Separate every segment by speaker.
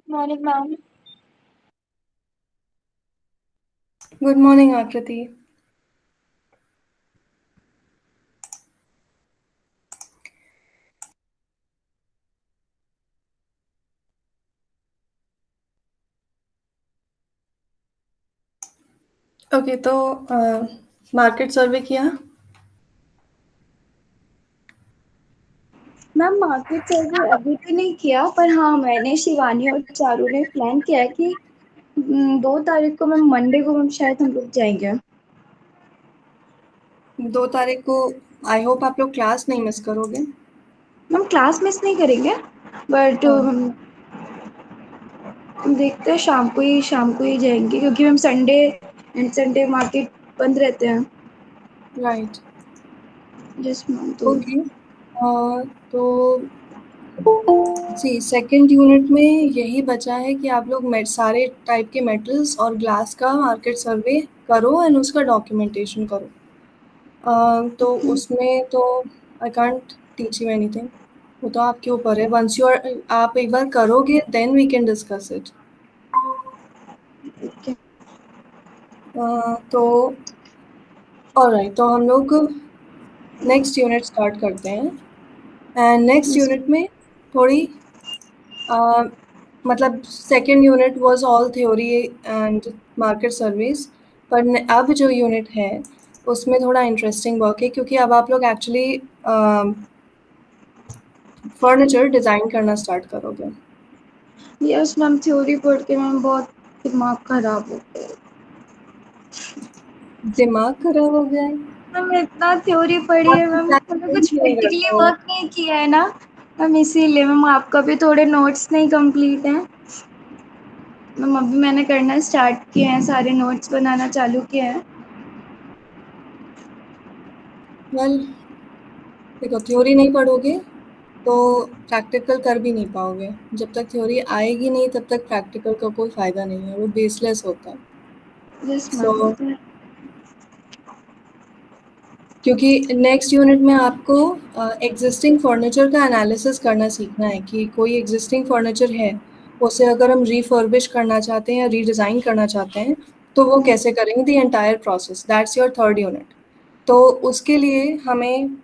Speaker 1: Morning ma'am.
Speaker 2: Good morning आकृति। Okay, तो market सर्वे किया?
Speaker 1: मैम मार्केट सर्वे अभी तो नहीं किया, पर हाँ मैंने शिवानी और चारू ने प्लान किया है कि 2 तारीख को मैम, मंडे को मैम शायद हम लोग जाएंगे।
Speaker 2: 2 तारीख को। आई होप आप लोग क्लास नहीं मिस करोगे।
Speaker 1: मैम क्लास मिस नहीं करेंगे, बट
Speaker 2: हाँ।
Speaker 1: देखते हैं शाम को ही जाएंगे, क्योंकि ma'am Sunday and Sunday market बंद रहते हैं।
Speaker 2: राइट।
Speaker 1: Yes ma'am. तो
Speaker 2: ओके। तो सी सेकंड यूनिट में यही बचा है कि आप लोग सारे टाइप के मेटल्स और ग्लास का मार्केट सर्वे करो एंड उसका डॉक्यूमेंटेशन करो। तो उसमें तो I can't teach you anything. वो तो आपके ऊपर है। वंस यू आर आप एक बार करोगे then we can discuss it.
Speaker 1: Okay.
Speaker 2: तो ऑलराइट, तो हम लोग नेक्स्ट यूनिट स्टार्ट करते हैं। एंड नेक्स्ट
Speaker 1: यस
Speaker 2: यूनिट में थोड़ी अ, मतलब second unit was all theory and market service, पर अब जो यूनिट है उसमें थोड़ा इंटरेस्टिंग वर्क है, क्योंकि अब आप लोग एक्चुअली फर्नीचर डिज़ाइन करना स्टार्ट करोगे।
Speaker 1: यस मैम, थ्योरी पढ़ के मैम बहुत दिमाग खराब हो गया।
Speaker 2: दिमाग खराब हो गया है?
Speaker 1: मैम इतना थ्योरी पढ़ी है
Speaker 2: आप तो
Speaker 1: मैम, हमने
Speaker 2: प्रैक्टिकल
Speaker 1: कुछ
Speaker 2: ही नहीं
Speaker 1: प्रैक्टिकली
Speaker 2: करते हो।
Speaker 1: वर्क नहीं किया है ना मैम, इसीलिए मैम आपका भी थोड़े नोट्स नहीं कंप्लीट हैं मैम। अभी मैंने करना स्टार्ट किए हैं, सारे नोट्स बनाना चालू किया है।
Speaker 2: वेल, देखो, थ्योरी नहीं पढ़ोगे तो प्रैक्टिकल कर भी नहीं पाओगे। जब तक थ्योरी आएगी नहीं तब तक प्रैक्टिकल का कोई फ़ायदा नहीं है, वो बेसलेस होता है।
Speaker 1: यस
Speaker 2: सो
Speaker 1: मैम, वो तो है।
Speaker 2: क्योंकि नेक्स्ट यूनिट में आपको एग्जिस्टिंग फर्नीचर का एनालिसिस करना सीखना है कि कोई एग्जिस्टिंग फर्नीचर है, उसे अगर हम रिफर्बिश करना चाहते हैं या रीडिज़ाइन करना चाहते हैं, तो वो कैसे करेंगे, the entire process. That's your third unit. तो उसके लिए हमें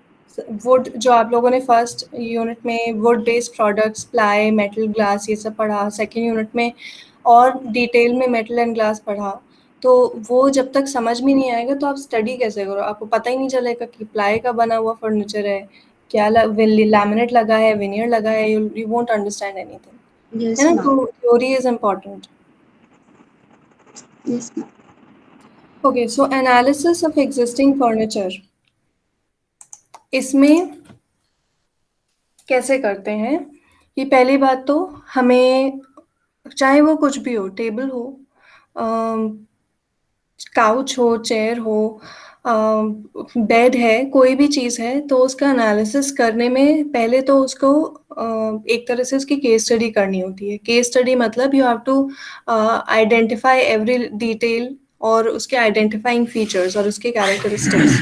Speaker 2: वुड, जो आप लोगों ने फर्स्ट यूनिट में would based products, ply, metal, glass, ये सब पढ़ा, सेकेंड यूनिट में और डिटेल में मेटल एंड ग्लास पढ़ा। तो वो जब तक समझ में नहीं आएगा तो आप स्टडी कैसे करो? आपको पता ही नहीं चलेगा कि प्लाई का बना हुआ फर्नीचर है, क्या लैमिनेट लगा है, विनियर लगा है। यू वोंट अंडरस्टैंड एनीथिंग, है
Speaker 1: यस
Speaker 2: ना?
Speaker 1: मैम।
Speaker 2: तो theory is important.
Speaker 1: Yes ma'am.
Speaker 2: Okay, so analysis of existing furniture, इसमें कैसे करते हैं कि पहली बात तो हमें, चाहे वो कुछ भी हो, टेबल हो, काउच हो, चेयर हो, बेड है, कोई भी चीज़ है, तो उसका एनालिसिस करने में पहले तो उसको एक तरह से उसकी केस स्टडी करनी होती है। केस स्टडी मतलब you have to identify every detail और उसके आइडेंटिफाइंग फीचर्स और उसके कैरेक्टरिस्टिक्स।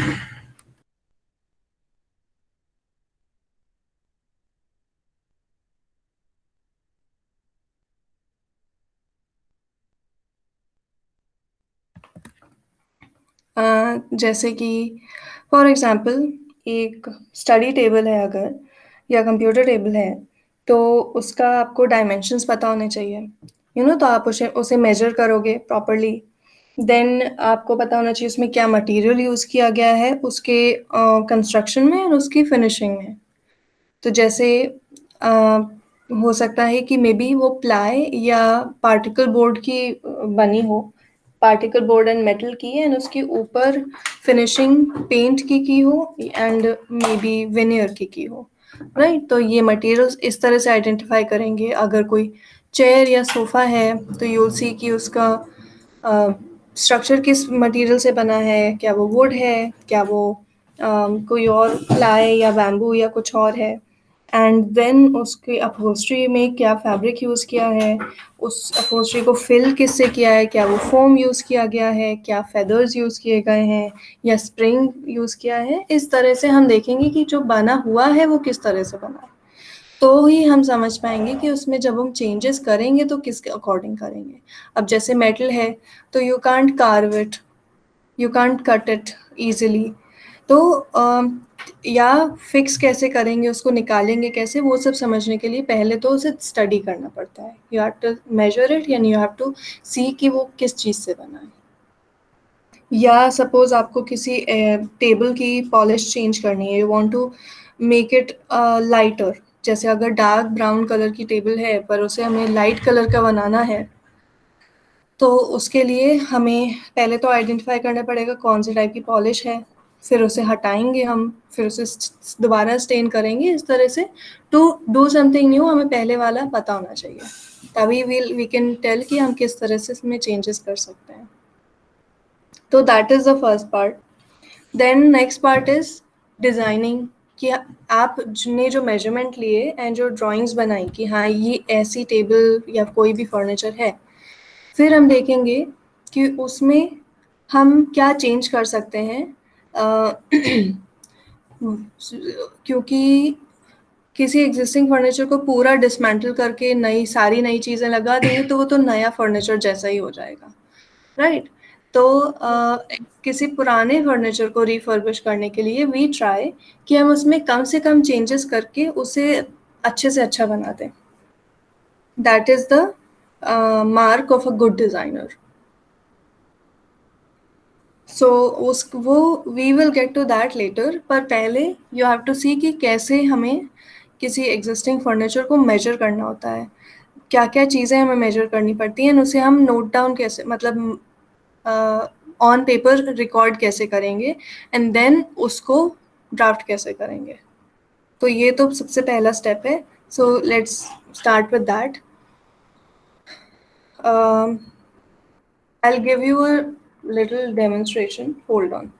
Speaker 2: जैसे कि फॉर एग्ज़ाम्पल एक स्टडी टेबल है अगर, या कंप्यूटर टेबल है, तो उसका आपको डायमेंशंस पता होने चाहिए। तो आप उसे उसे मेजर करोगे प्रॉपरली। देन आपको पता होना चाहिए उसमें क्या मटेरियल यूज़ किया गया है उसके कंस्ट्रक्शन में और उसकी फिनिशिंग में। तो जैसे अ, हो सकता है कि मे बी वो प्लाई या पार्टिकल बोर्ड की बनी हो, पार्टिकल बोर्ड एंड मेटल की, एंड उसके ऊपर फिनिशिंग पेंट की हो, एंड मे बी विनियर की हो। राइट, तो ये मटेरियल्स इस तरह से आइडेंटिफाई करेंगे। अगर कोई चेयर या सोफ़ा है तो यूल सी कि उसका स्ट्रक्चर किस मटेरियल से बना है, क्या वो वुड है, क्या वो कोई और प्लाई या बैम्बू या कुछ और है। एंड देन उसके अपहोल्स्ट्री में क्या फैब्रिक यूज़ किया है, उस अपहोल्स्ट्री को फिल किससे किया है, क्या वो फोम यूज़ किया गया है, क्या फेदर्स यूज़ किए गए हैं या स्प्रिंग यूज़ किया है। इस तरह से हम देखेंगे कि जो बना हुआ है वो किस तरह से बना है। तो ही हम समझ पाएंगे कि उसमें जब हम चेंजेस करेंगे तो किसके अकॉर्डिंग करेंगे। अब जैसे मेटल है तो you can't curve it, you can't cut it easily. तो या फिक्स कैसे करेंगे, उसको निकालेंगे कैसे, वो सब समझने के लिए पहले तो उसे स्टडी करना पड़ता है। You have to measure it and you have to see कि वो किस चीज़ से बना है। या सपोज आपको किसी टेबल की पॉलिश चेंज करनी है, you want to make it lighter. जैसे अगर डार्क ब्राउन कलर की टेबल है पर उसे हमें लाइट कलर का बनाना है, तो उसके लिए हमें पहले तो आइडेंटिफाई करना पड़ेगा कौन से टाइप की पॉलिश है, फिर उसे हटाएंगे हम, फिर उसे दोबारा स्टेन करेंगे इस तरह से। टू डू समथिंग न्यू हमें पहले वाला पता होना चाहिए, तभी वी कैन टेल कि हम किस तरह से इसमें चेंजेस कर सकते हैं। तो that is the first part. Then next part is designing, कि आपने जो मेजरमेंट लिए एंड जो ड्राइंग्स बनाई कि हाँ ये ऐसी टेबल या कोई भी फर्नीचर है, फिर हम देखेंगे कि उसमें हम क्या चेंज कर सकते हैं। क्योंकि किसी एग्जिस्टिंग फर्नीचर को पूरा डिसमेंटल करके सारी नई चीज़ें लगा देंगे तो वो तो नया फर्नीचर जैसा ही हो जाएगा, राइट। तो किसी पुराने फर्नीचर को रिफर्बिश करने के लिए वी ट्राई कि हम उसमें कम से कम चेंजेस करके उसे अच्छे से अच्छा बना दें। That is the mark of a good designer. So उस वो we will get to that letter, पर पहले यू हैव टू सी कि कैसे हमें किसी एग्जिस्टिंग फर्नीचर को मेजर करना होता है, क्या क्या चीज़ें हमें मेजर करनी पड़ती हैं, उसे हम नोट डाउन कैसे, मतलब ऑन पेपर रिकॉर्ड कैसे करेंगे, एंड देन उसको ड्राफ्ट कैसे करेंगे। तो ये तो सबसे पहला स्टेप है। So let's start with that. I'll give you a little demonstration. Hold on.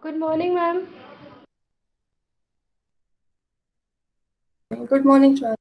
Speaker 3: Good morning, ma'am.
Speaker 2: Good morning, Shweta.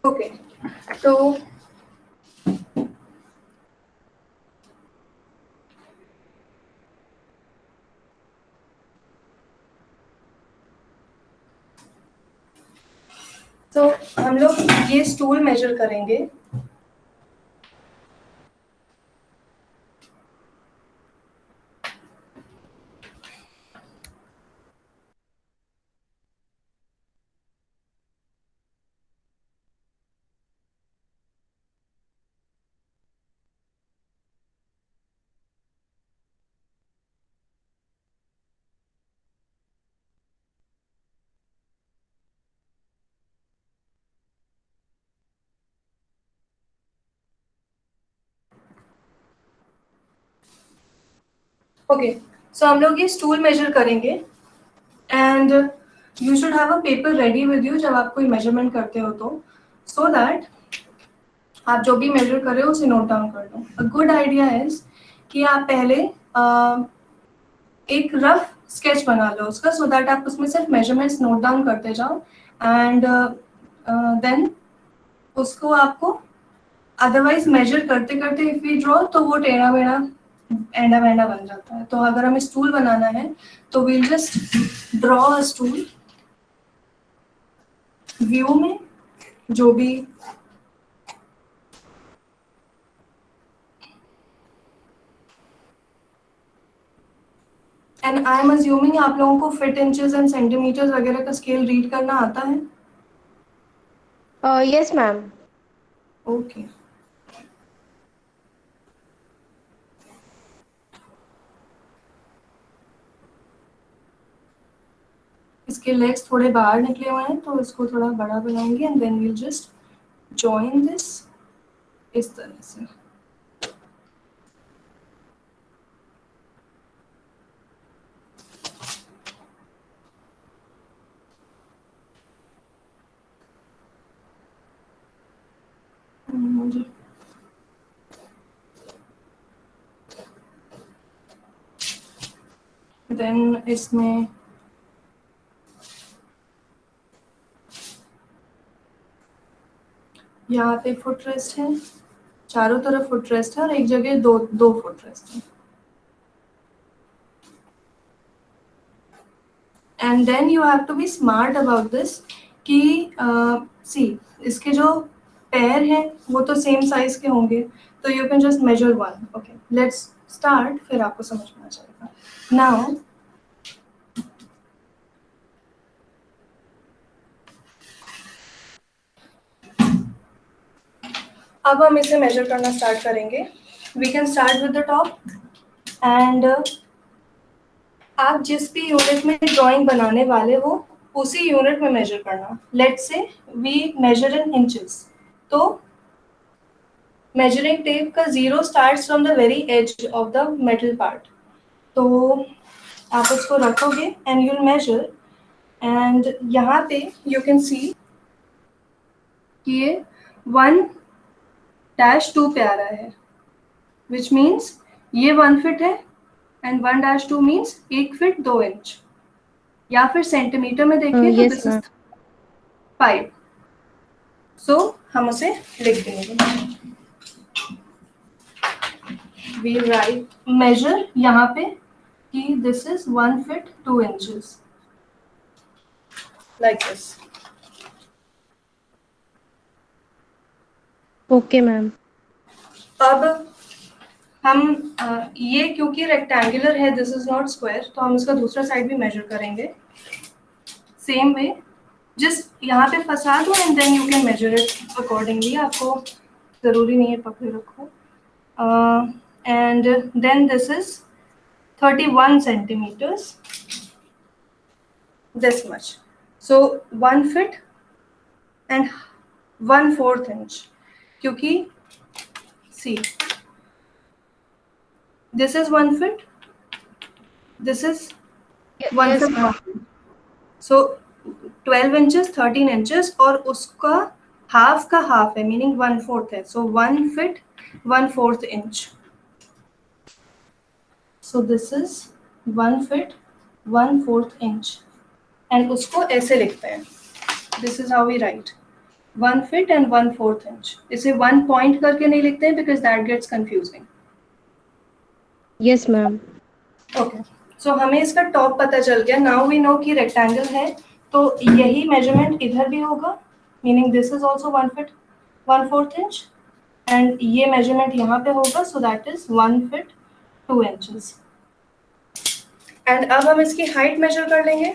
Speaker 2: Okay. So तो हम लोग ये स्टूल मेजर करेंगे। ओके, सो हम लोग ये स्टूल मेजर करेंगे and you should have a paper ready with you जब आप कोई मेजरमेंट करते हो तो, सो दैट आप जो भी मेजर कर रहे हो उसे नोट डाउन कर लो। अ गुड आइडिया इज कि आप पहले एक रफ स्केच बना लो उसका, सो दैट आप उसमें सिर्फ मेजरमेंट्स नोट डाउन करते जाओ एंड देन उसको आपको अदरवाइज मेजर करते करते इफ वी ड्रॉ तो वो टेढ़ा मेढ़ा एंडा वेंडा बन जाता है। तो अगर हमें स्टूल बनाना है तो we'll just draw a stool view में, जो भी एंड आई एम अज्यूमिंग आप लोगों को फीट इंचेस एंड सेंटीमीटर्स वगैरह का स्केल रीड करना आता है।
Speaker 3: Yes, ma'am.
Speaker 2: ओके, इसके लेग्स थोड़े बाहर निकले हुए हैं तो इसको थोड़ा बड़ा बनाएंगे and then we'll just join this इस तरह से। देन इसमें यहाँ पे फुट रेस्ट है, चारों तरफ फुट रेस्ट है और एक जगह दो दो फुट रेस्ट है। And then you have to be smart about this कि सी इसके जो पैर हैं वो तो सेम साइज के होंगे, तो you can just measure one. Okay, let's start, फिर आपको समझ में आ जाएगा। नाउ अब हम इसे मेजर करना स्टार्ट करेंगे। We can start with the top end आप जिस भी यूनिट में ड्राइंग बनाने वाले हो उसी यूनिट में मेजर करना। लेट्स से वी मेजर इन इंचेस, तो मेजरिंग टेप का zero starts from the very edge of the metal part. तो आप उसको रखोगे एंड यूल मेजर एंड यहाँ पे यू कैन सी कि ये 1-2 पे आ रहा है, विच मीन्स ये 1 फीट है एंड 1-2 मीन्स 1 फीट 2 इंच, या फिर सेंटीमीटर में देखें तो
Speaker 3: Yes,
Speaker 2: दिस
Speaker 3: ma'am.
Speaker 2: इज 5। सो हम उसे लिख देंगे। वी राइट मेजर यहाँ पे कि this is 1 feet 2 inches like this.
Speaker 3: Okay, ma'am.
Speaker 2: अब हम ये क्योंकि रेक्टेंगुलर है, दिस इज नॉट स्क्वायर, तो हम इसका दूसरा साइड भी मेजर करेंगे सेम वे। जस्ट यहाँ पे फंसा दो and then you can measure it accordingly. आपको ज़रूरी नहीं है पकड़े रखो। And then this is 31 centimeters, this much. So 1 feet and 1/4 inch, क्योंकि see this is 1 feet, this is 1
Speaker 3: Yes,
Speaker 2: feet,
Speaker 3: ma'am.
Speaker 2: 1 feet. So 12 inches 13 inches और उसका half का हाफ है, मीनिंग 1/4 है। So 1 feet 1/4 inch. So this is 1 feet 1/4 inch and उसको ऐसे लिखते हैं। This is how we write 1 feet and 1/4 inch। इसे 1 पॉइंट करके नहीं लिखते हैं because that gets confusing.
Speaker 3: Yes, ma'am.
Speaker 2: Okay, so हमें इसका टॉप पता चल गया। नाउ वी नो कि रेक्टेंगल है तो यही मेजरमेंट इधर भी होगा, meaning this is also 1 feet 1/4 inch and ये मेजरमेंट यहाँ पे होगा, so that is 1 feet 2 inches। And अब हम इसकी हाइट मेजर कर लेंगे।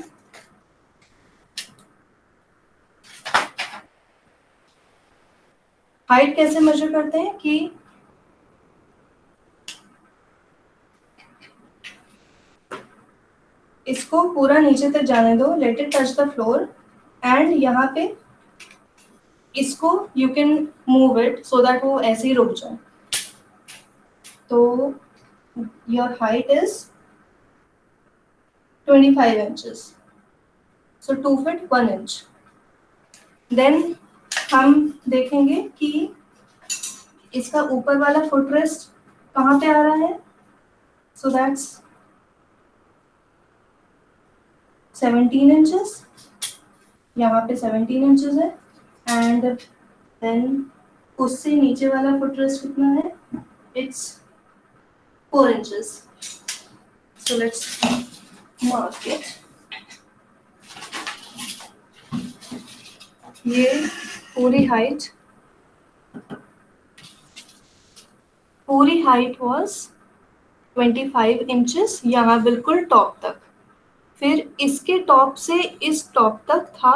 Speaker 2: हाइट कैसे मेजर करते हैं कि इसको पूरा नीचे तक जाने दो, let it touch the floor and यहाँ पे इसको you can move it so that वो ऐसे ही रुक जाए। तो your height is 25 inches. So 2 feet 1 inch. Then हम देखेंगे कि इसका ऊपर वाला फुट रेस्ट कहाँ पे आ रहा है. So that's 17 inches. यहाँ पे 17 inches है. And then उससे नीचे वाला फुट रेस्ट कितना है? It's 4 inches. So let's mark it. ये पूरी हाइट was 25 inches यहाँ बिल्कुल टॉप तक. फिर इसके टॉप से इस टॉप तक था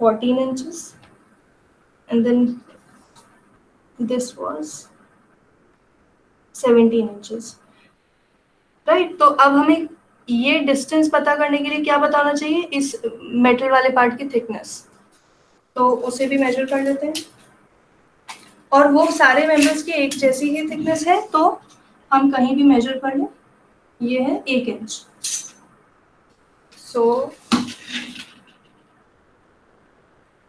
Speaker 2: 14 inches. And then this was 17 inches. Right. तो अब हमें ये डिस्टेंस पता करने के लिए क्या बताना चाहिए? इस मेटल वाले पार्ट की थिकनेस. तो उसे भी मेजर कर लेते हैं. और वो सारे मेंबर्स की एक जैसी ही थिकनेस है, तो हम कहीं भी मेजर कर लें. ये है 1 inch. So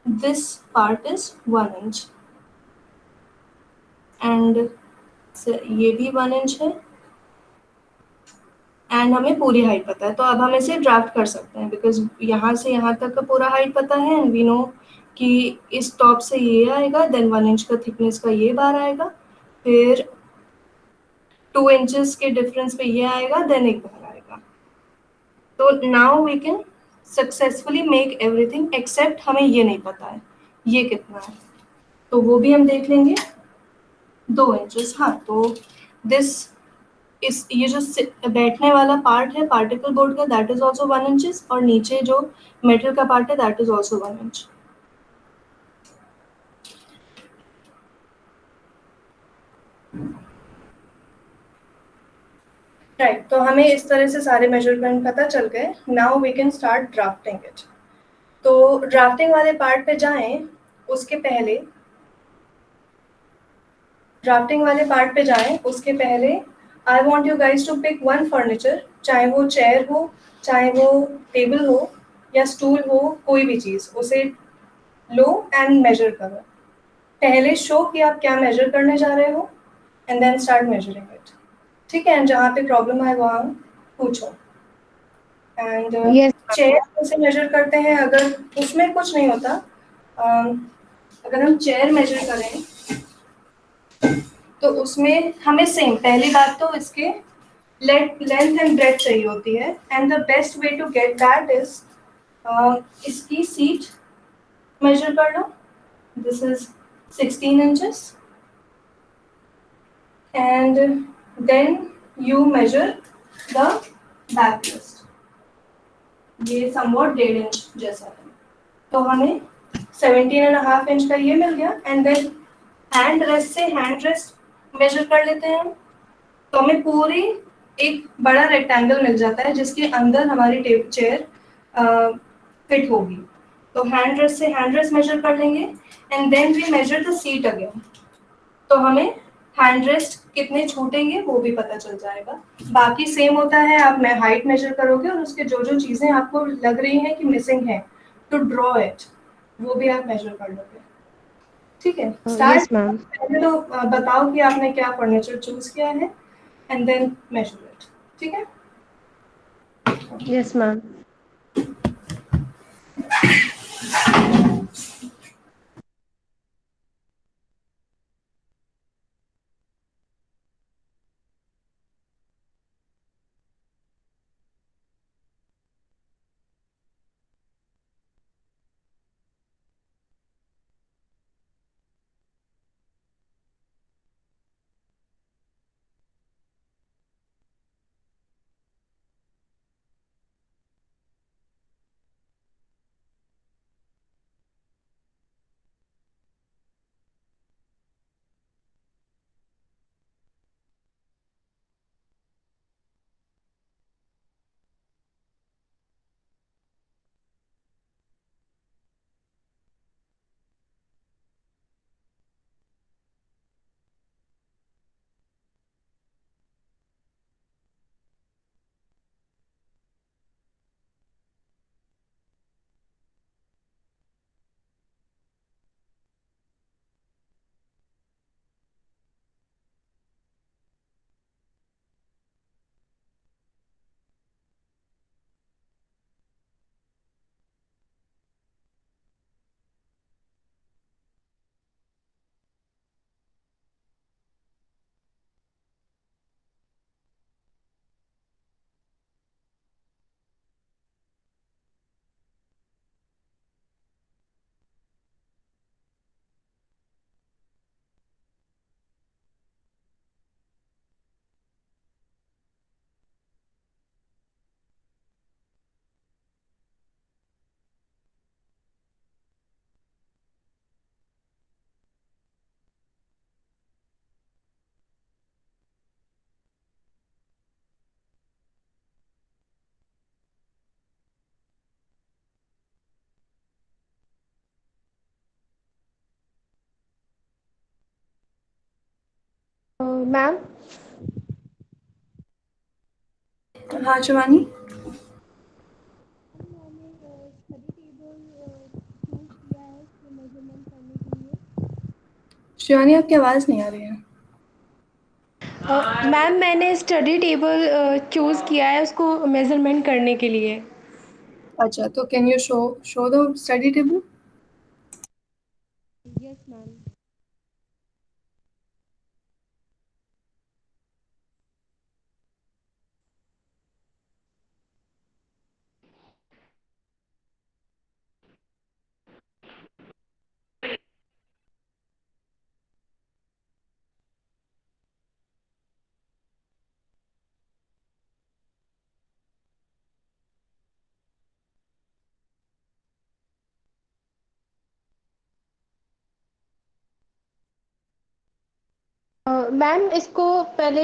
Speaker 2: this part is 1 inch and ये भी 1 इंच है. एंड हमें पूरी हाइट पता है, तो अब हम इसे ड्राफ्ट कर सकते हैं बिकॉज यहाँ से यहाँ तक का पूरा हाइट पता है. एंड वी नो कि इस टॉप से ये आएगा, देन 1 इंच का थिकनेस का ये बार आएगा, फिर 2 इंचेस के डिफरेंस पे ये आएगा, देन एक बार आएगा. तो now we can successfully make everything except हमें ये नहीं पता है ये कितना है. तो वो भी हम देख लेंगे. 2 इंचेस. हाँ, तो दिस ये जो बैठने वाला पार्ट है पार्टिकल बोर्ड का, दैट इज ऑल्सो 1 इंचेस. और नीचे जो मेटल का पार्ट है that is also 1 inch. Right. तो हमें इस तरह से सारे मेजरमेंट पता चल गए. Now we can start drafting it. तो ड्राफ्टिंग वाले पार्ट पे जाएं उसके पहले I want you guys to pick one furniture, चाहे वो चेयर हो, चाहे वो टेबल हो या स्टूल हो, कोई भी चीज़, उसे लो एंड मेजर करो. पहले शो कि आप क्या मेजर करने जा रहे हो and then start measuring it. ठीक है. एंड जहाँ पे प्रॉब्लम आए वहाँ पूछो. एंड
Speaker 3: Yes,
Speaker 2: चेयर कैसे मेजर करते हैं? अगर उसमें कुछ नहीं होता, अगर हम चेयर मेजर करें तो उसमें हमें सेम, पहली बात तो इसके लेंथ एंड ब्रेथ चाहिए होती है. And the best way to get that is इसकी सीट मेजर कर लो. This is 16 inches. And then you measure the back rest. ये समवॉट 1.5 इंच जैसा है. तो हमें 17.5 इंच का ये मिल गया. And then hand rest measure कर लेते हैं हम. तो हमें पूरी एक बड़ा रेक्टेंगल मिल जाता है जिसके अंदर हमारी चेयर फिट होगी. तो हैंड रेस्ट मेजर कर लेंगे. And then we measure the seat again. तो हमें हैंड रेस्ट कितने छूटेंगे वो भी पता चल जाएगा. बाकी सेम होता है. आप हाइट मेजर करोगे और उसके जो जो चीज़ें आपको लग रही हैं कि मिसिंग है टू ड्रॉ इट, वो भी आप मेजर कर लोगे. ठीक है.
Speaker 3: yes,
Speaker 2: start.
Speaker 3: ma'am.
Speaker 2: पहले तो बताओ कि आपने क्या फर्नीचर चूज किया है एंड देन मेजर इट. ठीक है.
Speaker 3: Yes, ma'am. मैम
Speaker 2: हाँ शिवानी। शिवानी आपकी आवाज़ नहीं आ रही है।
Speaker 3: मैम मैंने स्टडी टेबल चूज़ किया है उसको मेज़रमेंट करने के लिए।
Speaker 2: अच्छा, तो can you show show the study table?
Speaker 3: Yes ma'am. Ma'am इसको पहले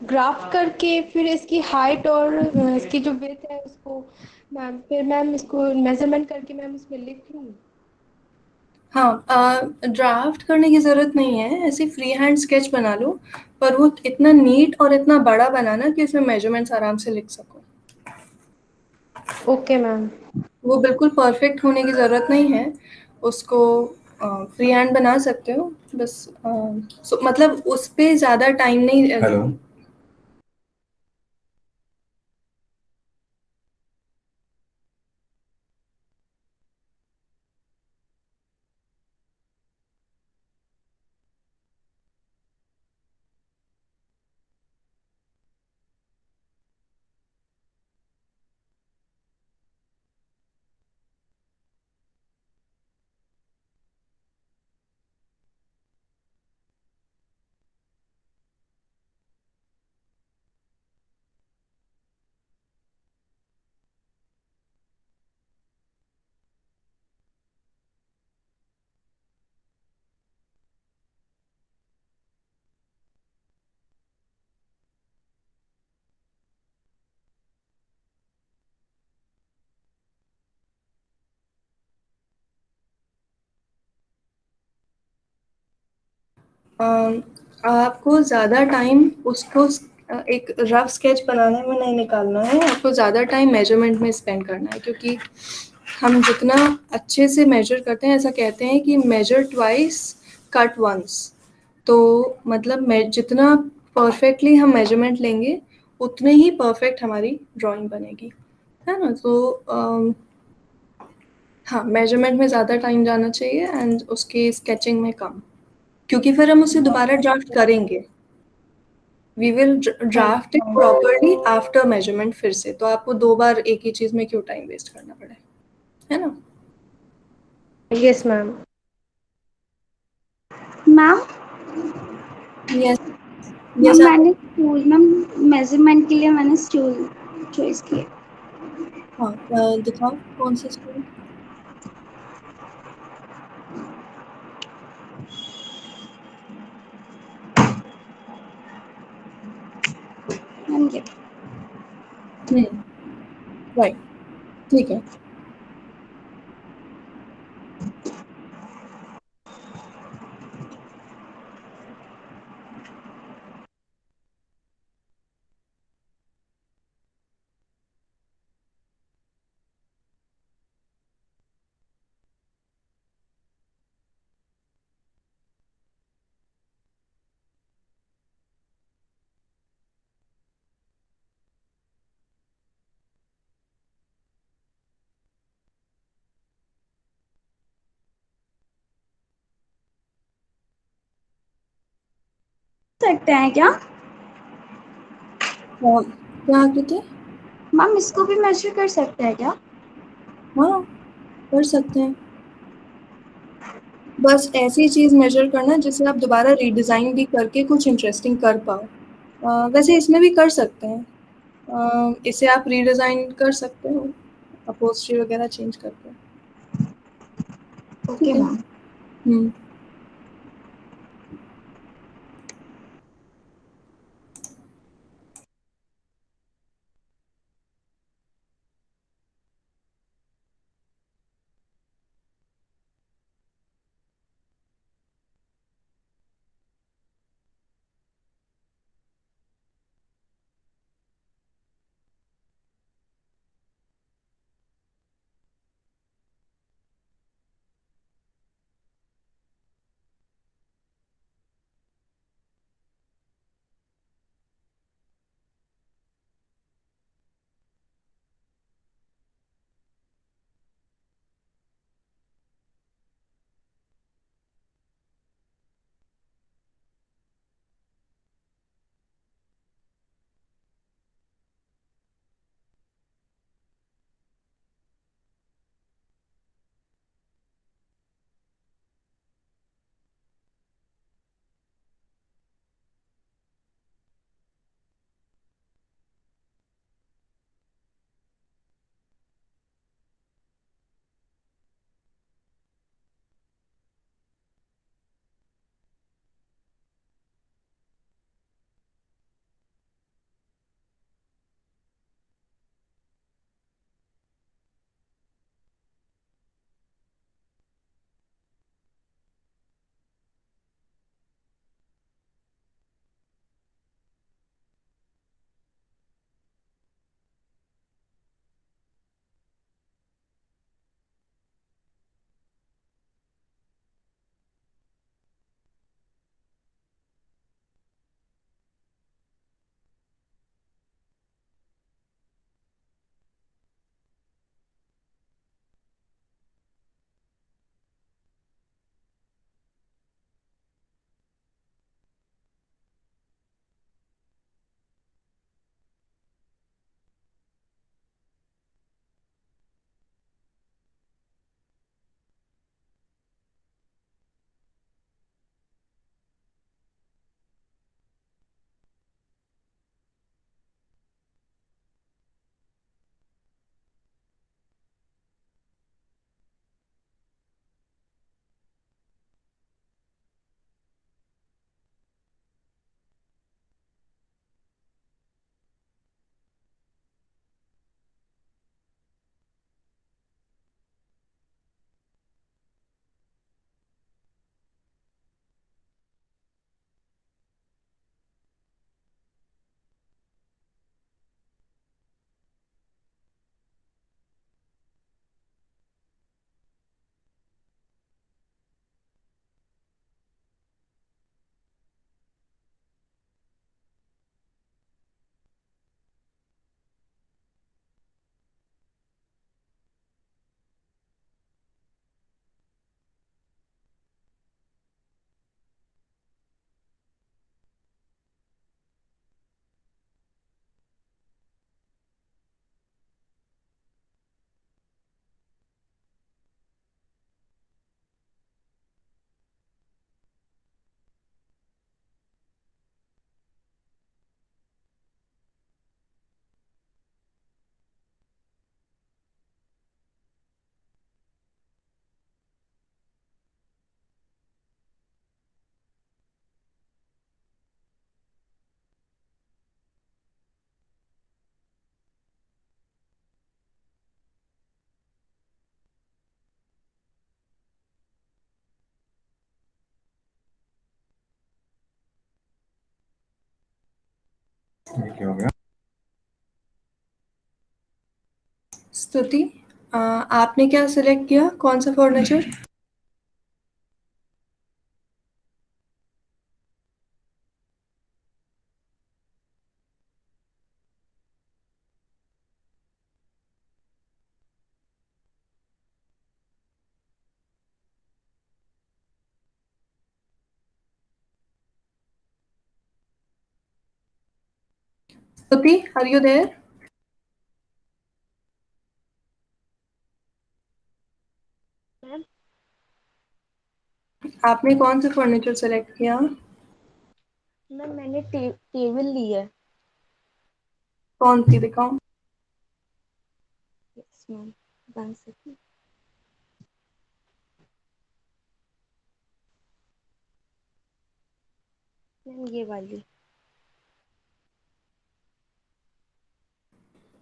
Speaker 3: ग्राफ करके फिर इसकी हाइट और इसकी जो विड्थ है उसको मैम फिर मैम इसको मेज़रमेंट करके मैम उसमें लिख लूँ।
Speaker 2: हाँ, ड्राफ्ट करने की ज़रूरत नहीं है, ऐसे फ्री हैंड स्केच बना लो, पर वो इतना नीट और इतना बड़ा बनाना कि उसमें मेजरमेंट्स आराम से लिख सको।
Speaker 3: Okay ma'am.
Speaker 2: वो बिल्कुल परफेक्ट होने की ज़रूरत नहीं है, उसको फ्री हैंड बना सकते हो, बस मतलब उस पे ज़्यादा टाइम नहीं। हेलो। आपको ज़्यादा टाइम उसको एक रफ स्केच बनाने में नहीं निकालना है, आपको ज़्यादा टाइम मेजरमेंट में स्पेंड करना है, क्योंकि हम जितना अच्छे से मेजर करते हैं, ऐसा कहते हैं कि मेजर ट्वाइस कट वंस। तो मतलब जितना परफेक्टली हम मेजरमेंट लेंगे उतने ही परफेक्ट हमारी ड्राइंग बनेगी, है ना? तो हाँ, मेजरमेंट में ज़्यादा टाइम जाना चाहिए एंड उसके स्केचिंग में कम, क्योंकि फिर हम उसे दोबारा ड्राफ्ट करेंगे। We will draft it properly after measurement फिर से, तो आपको 2 बार एक ही चीज़ में क्यों टाइम वेस्ट करना पड़े, है ना?
Speaker 3: Yes ma'am.
Speaker 1: Ma'am
Speaker 2: yes,
Speaker 1: ma'am
Speaker 2: yes आप।
Speaker 1: मैंने स्टूल मैम मेजरमेंट के लिए मैंने स्टूल चॉइस किया।
Speaker 2: हाँ, दिखाओ कौन सा स्टूल?
Speaker 1: मैम ये
Speaker 2: हुँ, राइट, ठीक है।
Speaker 1: सकते हैं क्या?
Speaker 2: क्या आकृति?
Speaker 1: मैम इसको भी मेजर कर सकते हैं क्या?
Speaker 2: हाँ, कर सकते हैं। बस ऐसी चीज़ मेजर करना जिसे आप दोबारा रीडिज़ाइन भी करके कुछ इंटरेस्टिंग कर पाओ। वैसे इसमें भी कर सकते हैं। इसे आप रीडिज़ाइन कर सकते हो, अपहोस्ट्री वगैरह चेंज करके।
Speaker 1: ओके
Speaker 2: ठीक है।
Speaker 1: मैम।
Speaker 2: हुँ।
Speaker 4: ये क्या हो गया?
Speaker 2: स्तुति, आपने क्या सिलेक्ट किया, कौन सा फर्नीचर? स्तुति, आर यू देयर?
Speaker 3: मैम
Speaker 2: आपने कौन सा फर्नीचर सिलेक्ट किया?
Speaker 3: मैम मैंने टेबल ली है।
Speaker 2: कौन सी, दिखाओ।
Speaker 3: Yes ma'am, 1 second. मैम ये वाली।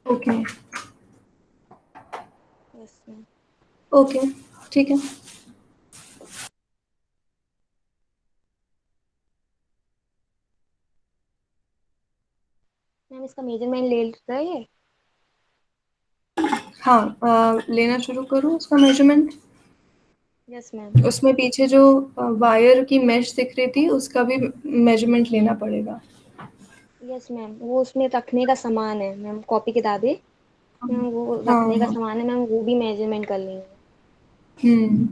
Speaker 2: Okay
Speaker 3: yes ma'am.
Speaker 2: ओके, ठीक है।
Speaker 3: मैम इसका मेजरमेंट ले रहे हैं?
Speaker 2: हाँ, लेना शुरू करो उसका मेजरमेंट।
Speaker 3: Yes ma'am.
Speaker 2: उसमें पीछे जो वायर की मेश दिख रही थी उसका भी मेजरमेंट लेना पड़ेगा।
Speaker 3: यस मैम, वो उसमें रखने का सामान है मैम, कॉपी किताबें। मैम वो
Speaker 2: हाँ
Speaker 3: रखने का
Speaker 2: हाँ।
Speaker 3: सामान है मैम, वो भी मेजरमेंट कर लेंगे।
Speaker 2: हम्म।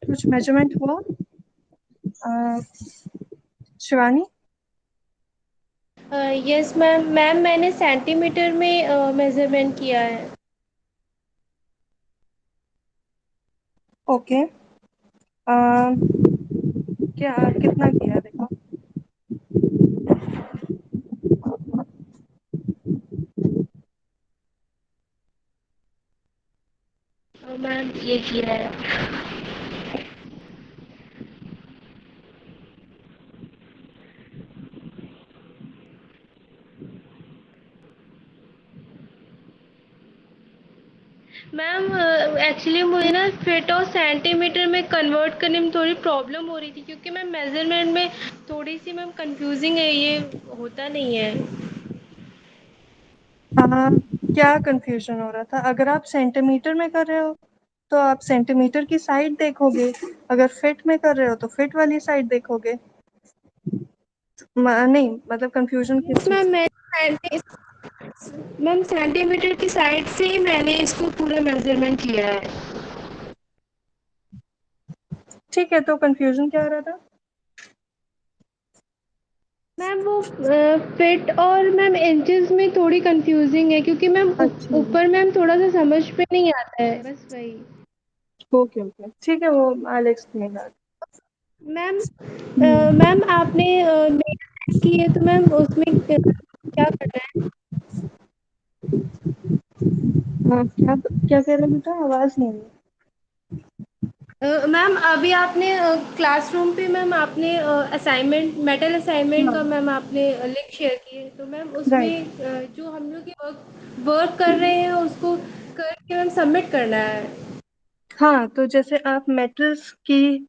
Speaker 2: कुछ मेजरमेंट हुआ शिवानी?
Speaker 3: Yes ma'am. मैंने सेंटीमीटर में मेजरमेंट किया है।
Speaker 2: ओके। क्या कितना किया देखो?
Speaker 3: मैम ये किया है। मैम एक्चुअली मुझे ना फीट और सेंटीमीटर में कन्वर्ट करने में थोड़ी प्रॉब्लम हो रही थी, क्योंकि मैम मेजरमेंट में थोड़ी सी मैम कंफ्यूजिंग है, ये होता नहीं है।
Speaker 2: क्या कंफ्यूजन हो रहा था? अगर आप सेंटीमीटर में कर रहे हो तो आप सेंटीमीटर की साइड देखोगे, अगर फिट में कर रहे हो तो फिट वाली साइड देखोगे। नहीं मतलब कंफ्यूजन किस
Speaker 3: यस
Speaker 2: चीज
Speaker 3: मैम।
Speaker 2: की?
Speaker 3: मैम सेंटीमीटर की साइड से ही मैंने इसको पूरा मेजरमेंट किया है।
Speaker 2: ठीक है, तो कंफ्यूजन क्या आ रहा था?
Speaker 3: मैम वो फिट और मैम इंचेस में थोड़ी कंफ्यूजिंग है, क्योंकि मैम
Speaker 2: अच्छा।
Speaker 3: ऊपर मैम थोड़ा सा समझ पे नहीं आता है, बस वही।
Speaker 2: ओके ओके, ठीक है, वो I explain that.
Speaker 3: Ma'am ma'am आपने मेल सेंड की है, तो मैम उसमें क्या करना है?
Speaker 2: हाँ, क्या क्या कह रहे बेटा? आवाज नहीं आई।
Speaker 3: मैम अभी आपने क्लासरूम पे मैम आपने असाइनमेंट मेटल असाइनमेंट
Speaker 2: हाँ,
Speaker 3: का मैम आपने लिंक शेयर की है, तो मैम उसमें
Speaker 2: राइट।
Speaker 3: जो हम लोग वर्क कर रहे हैं उसको करके मैम सबमिट करना है।
Speaker 2: हाँ, तो जैसे आप मेटल्स की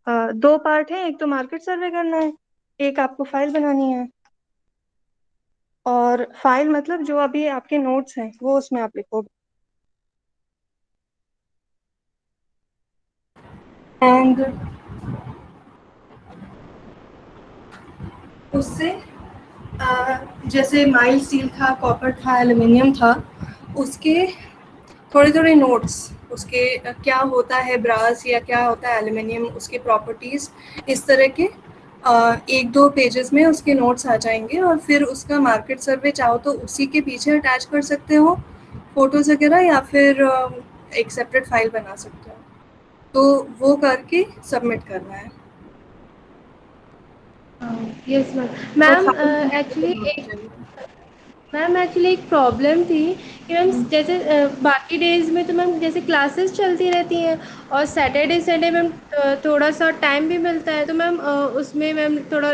Speaker 2: दो पार्ट है, एक तो मार्केट सर्वे करना है, एक आपको फाइल बनानी है। और फाइल मतलब जो अभी आपके नोट्स हैं वो उसमें आप लिखोगे। एंड उससे जैसे माइल्ड स्टील था, कॉपर था, एल्युमिनियम था, उसके थोड़े थोड़े नोट्स, उसके क्या होता है ब्रास या क्या होता है एल्युमिनियम, उसकी प्रॉपर्टीज़, इस तरह के एक दो पेजेस में उसके नोट्स आ जाएंगे। और फिर उसका मार्केट सर्वे चाहो तो उसी के पीछे अटैच कर सकते हो फोटोज़ वगैरह, या फिर एक सेपरेट फाइल बना सकते हो। तो वो करके सबमिट करना है।
Speaker 3: Yes ma'am.
Speaker 2: और
Speaker 3: मैम
Speaker 2: फाइल
Speaker 3: एक्चुअली
Speaker 2: होनी
Speaker 3: एक
Speaker 2: चाहिए।
Speaker 3: मैम एक्चुअली एक प्रॉब्लम थी कि मैम जैसे बाकी डेज में तो मैम जैसे क्लासेस चलती रहती हैं, और सैटरडे संडे मैम थोड़ा सा टाइम भी मिलता है, तो मैम उसमें मैम थोड़ा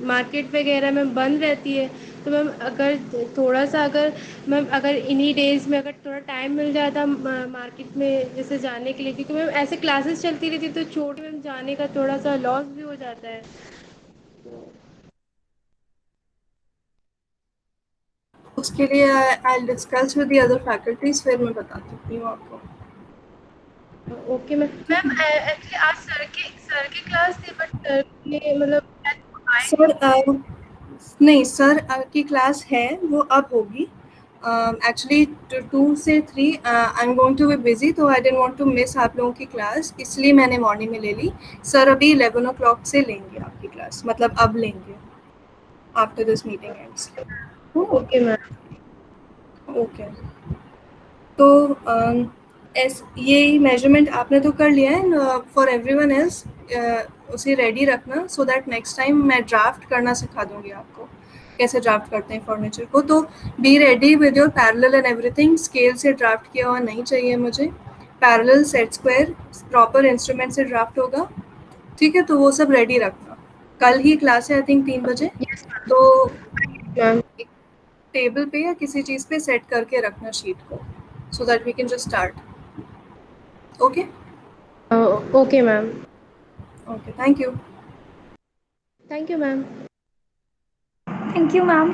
Speaker 3: मार्केट वगैरह मैम बंद रहती है। तो मैम अगर थोड़ा सा अगर मैम अगर इन्हीं डेज में अगर थोड़ा टाइम मिल जाता मार्केट में जैसे जाने के लिए, क्योंकि मैम ऐसे क्लासेस चलती रहती तो छोटे मैम जाने का थोड़ा सा लॉस भी हो जाता है।
Speaker 2: उसके लिए I discuss with the other faculties, फिर मैं बताती हूँ आपको।
Speaker 3: Okay ma'am. मैम एक्चुअली आज सर की क्लास थी, बट सर ने मतलब शायद वो आए नहीं।
Speaker 2: सर नहीं, सर की क्लास है, वो अब होगी। एक्चुअली 2 से 3 I am going to be busy, तो I don't want to miss आप लोगों की क्लास, इसलिए मैंने मॉर्निंग में ले ली। सर अभी 11 o'clock से लेंगे आपकी क्लास, मतलब अब लेंगे after this meeting ends.
Speaker 3: Okay ma'am.
Speaker 2: Okay. तो ये मेजरमेंट आपने तो कर लिया है, फॉर एवरीवन एल्स उसे रेडी रखना, सो दैट नेक्स्ट टाइम मैं ड्राफ्ट करना सिखा दूंगी आपको कैसे ड्राफ्ट करते हैं फर्नीचर को। तो be ready with your parallel and everything. Scale से ड्राफ्ट किया हुआ नहीं चाहिए मुझे, parallel, set square, proper instrument से ड्राफ्ट होगा। ठीक है, तो वो सब रेडी रखना। कल ही क्लास है आई थिंक 3 बजे,
Speaker 3: यस
Speaker 2: तो
Speaker 3: मैम।
Speaker 2: एक टेबल पे या किसी चीज़ पे सेट करके रखना शीट को, so that we can just start. Okay.
Speaker 3: Okay ma'am.
Speaker 2: Okay, thank you.
Speaker 3: Thank you ma'am.
Speaker 1: Thank you ma'am.